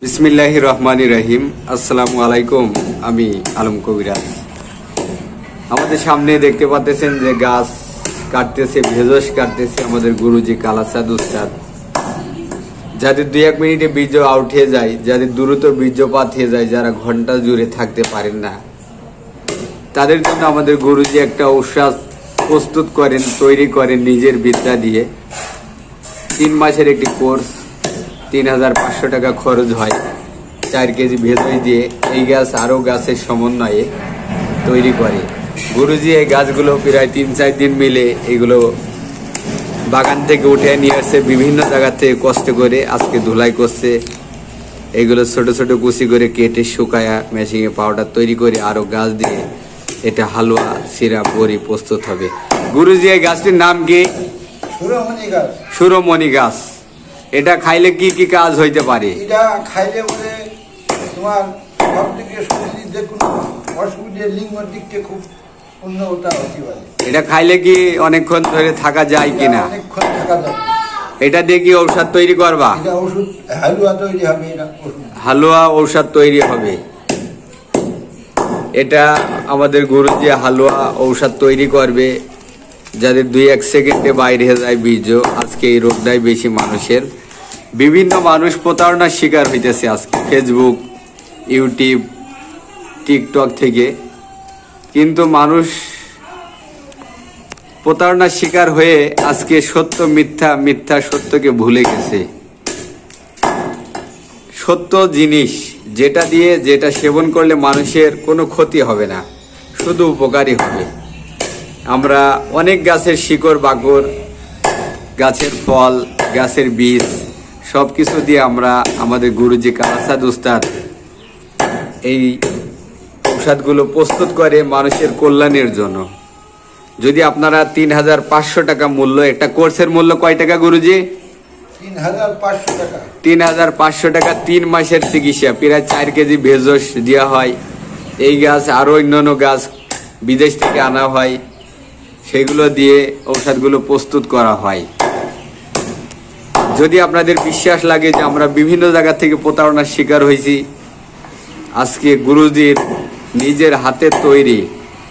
বিসমিল্লাহির রহমানির রহিম। আসসালামু আলাইকুম। আমি আলম কবিরাজ। আমাদের সামনে দেখতে পাচ্ছেন যে গাছ কাটতেছে, ভেষজ কাটতেছে আমাদের গুরুজি কালাসাদ উস্তাদ। যাদের 2-1 মিনিটে বীর্য আউট হয়ে যায়, যাদের দ্রুত বীর্যপাত হয়ে যায়, যারা ঘন্টা জুড়ে থাকতে পারেন না, তাদের জন্য আমাদের গুরুজি একটা ঔষধ প্রস্তুত করেন, তৈরি করেন নিজের বিদ্যা দিয়ে। 3 মাসের একটি কোর্স, 3500 টাকা খরচ হয়। 4 কেজি ভেষজ দিয়ে এই গাছ আরও গাছের সমন্বয়ে তৈরি করে গুরুজি। এই গাছগুলো প্রায় 3-4 দিন মিলে এগুলো বাগান থেকে উঠে নিয়ে আসছে, বিভিন্ন জায়গা থেকে কষ্ট করে আজকে ধুলাই করছে। এগুলো ছোট ছোট কুচি করে কেটে শুকায়া মেশিনে পাউডার তৈরি করে আরও গাছ দিয়ে এটা হালুয়া, সিরাপ, বড়ি প্রস্তুত হবে। গুরুজি এই গাছটির নাম কি? সুরমণি গাছ। এটা খাইলে কি কি কাজ হইতে পারে? এটা খাইলে বলে তোমার সবদিকে শরীরের যে কোনো অসুবিধে লিঙ্গের দিক থেকে খুব উন্নতটা হতে পারে। এটা খাইলে কি অনেকক্ষণ ধরে থাকা যায় কিনা? অনেকক্ষণ থাকা যায়। এটা দিয়ে কি ঔষধ তৈরি করবা? এটা ওষুধ হালুয়া তৈরি হবে। এটা হালুয়া ঔষধ তৈরি হবে। এটা আমাদের গুরুজি হালুয়া ঔষধ তৈরি করবে। যাদের 2-1 সেকেন্ডে বাইরে হয়ে যায় বীর্য, আজকে এই রোগটাই বেশি মানুষের। বিভিন্ন মানুষ প্রতারণার শিকার হইতেছে আজকে ফেসবুক, ইউটিউব, টিকটক থেকে। কিন্তু মানুষ প্রতারণার শিকার হয়ে আজকে সত্য মিথ্যা, মিথ্যা সত্যকে ভুলে গেছে। সত্য জিনিস যেটা সেবন করলে মানুষের কোনো ক্ষতি হবে না, শুধু উপকারী হবে। আমরা অনেক গাছের শিকড় বাকড়, গাছের ফল, গাছের বীজ সব কিছু দিয়ে আমরা আমাদের গুরুজি কালাসাদ উস্তাদ এই ঔষধগুলো প্রস্তুত করে মানুষের কল্যাণের জন্য। যদি আপনারা 3500 টাকা মূল্য, একটা কোর্সের মূল্য কয় টাকা গুরুজি? 3500 টাকা। 3500 টাকা 3 মাসের চিকিৎসা। প্রায় 4 কেজি ভেষজ দেওয়া হয়। এই গাছ আরো অন্যান্য গাছ বিদেশ থেকে আনা হয়, সেগুলো দিয়ে ঔষধগুলো প্রস্তুত করা হয়। যদি আপনাদের বিশ্বাস লাগে যে আমরা বিভিন্ন জায়গা থেকে প্রতারণার শিকার হয়েছি, আজকে গুরুজির নিজের হাতের তৈরি,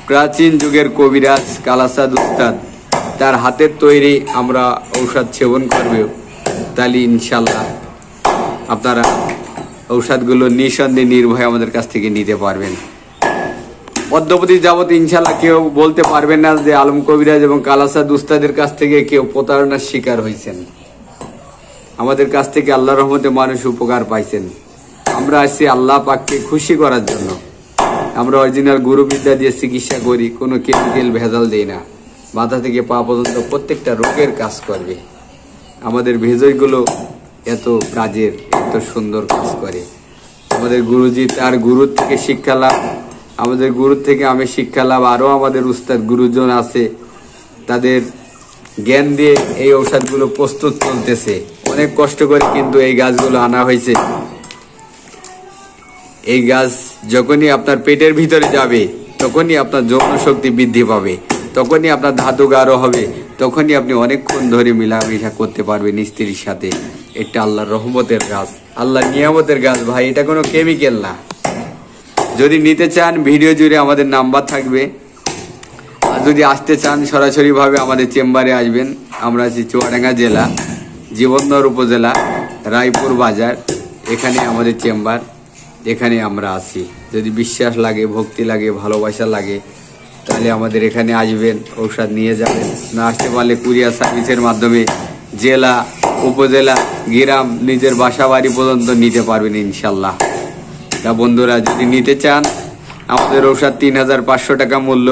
প্রাচীন যুগের কবিরাজ কালাসাদ উস্তাদ, তার হাতের তৈরি আমরা ঔষধ সেবন করবে, তাহলে ইনশাল্লাহ আপনারা ঔষধগুলো নিঃসন্দেহে নির্ভয়ে আমাদের কাছ থেকে নিতে পারবেন। পদ্মপতি যাবত ইনশাল্লাহ কেউ বলতে পারবেন না যে আলম কবিরাজ এবং কালাসাদ উস্তাদের কাছ থেকে কেউ প্রতারণার শিকার হয়েছেন। আমাদের কাছ থেকে আল্লাহর রহমতে মানুষ উপকার পাইছেন। আমরা আসছি আল্লাহ পাককে খুশি করার জন্য। আমরা অরিজিনাল গুরুবিদ্যা দিয়ে চিকিৎসা করি, কোনো কেমিক্যাল ভেজাল দেই না। মাথা থেকে পা পর্যন্ত প্রত্যেকটা রোগের কাজ করবে। আমাদের ভেষজগুলো এত কাজের, এত সুন্দর কাজ করে। আমাদের গুরুজি তার গুরুর থেকে শিক্ষা লাভ, আমাদের গুরুর থেকে আমি শিক্ষা লাভ, আরও আমাদের উস্তাদ গুরুজন আছে, তাদের জ্ঞান দিয়ে এই ঔষধগুলো প্রস্তুত চলতেছে। অনেক কষ্ট করে কিন্তু এই গাছগুলো আনা হয়েছে। এই গাছ যখনই আপনার পেটের ভিতরে যাবে, তখনই আপনার যৌন শক্তি বৃদ্ধি পাবে, তখনই আপনার ধাতু গাঢ় হবে, তখনই আপনি অনেকক্ষণ ধরে মিলামেশা করতে পারবেন স্ত্রীর সাথে। এটা আল্লাহর রহমতের গাছ, আল্লাহর নিয়ামতের গাছ ভাই, এটা কোনো কেমিক্যাল না। যদি নিতে চান ভিডিও জুড়ে আমাদের নাম্বার থাকবে। আর যদি আসতে চান সরাসরিভাবে আমাদের চেম্বারে আসবেন। আমরা আছি চুয়াডাঙ্গা জেলা, জীবননগর উপজেলা, রায়পুর বাজার। এখানে আমাদের চেম্বার, এখানে আমরা আছি। যদি বিশ্বাস লাগে, ভক্তি লাগে, ভালোবাসা লাগে, তাহলে আমাদের এখানে আসবেন, ঔষধ নিয়ে যাবেন। না আসতে পারলে কুরিয়ার সার্ভিসের মাধ্যমে জেলা, উপজেলা, গ্রাম, নিজের বাসা বাড়ি পর্যন্ত নিতে পারবেন ইনশাল্লাহ। তা বন্ধুরা, যদি নিতে চান, আমাদের ঔষধ 3500 টাকা মূল্য,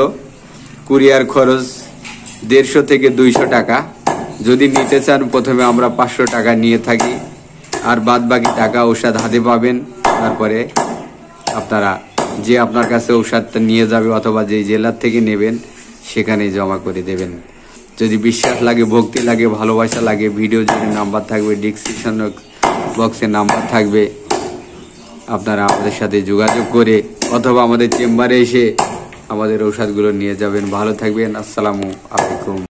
কুরিয়ার খরচ 150 থেকে 200 টাকা। যদি নিতে চান প্রথমে আমরা 500 টাকা নিয়ে থাকি, আর বাদ বাকি টাকা ঔষধ হাতে পাবেন। তারপরে আপনারা যে আপনার কাছে ঔষধটা নিয়ে যাবে অথবা যে জেলার থেকে নেবেন সেখানে জমা করে দেবেন। যদি বিশ্বাস লাগে, ভক্তি লাগে, ভালোবাসা লাগে, ভিডিও জুড়ে নাম্বার থাকবে, ডিসক্রিপশন বক্সে নাম্বার থাকবে। আপনারা আমাদের সাথে যোগাযোগ করে অথবা আমাদের চেম্বারে এসে আমাদের ঔষধগুলো নিয়ে যাবেন। ভালো থাকবেন। আসসালামু আলাইকুম।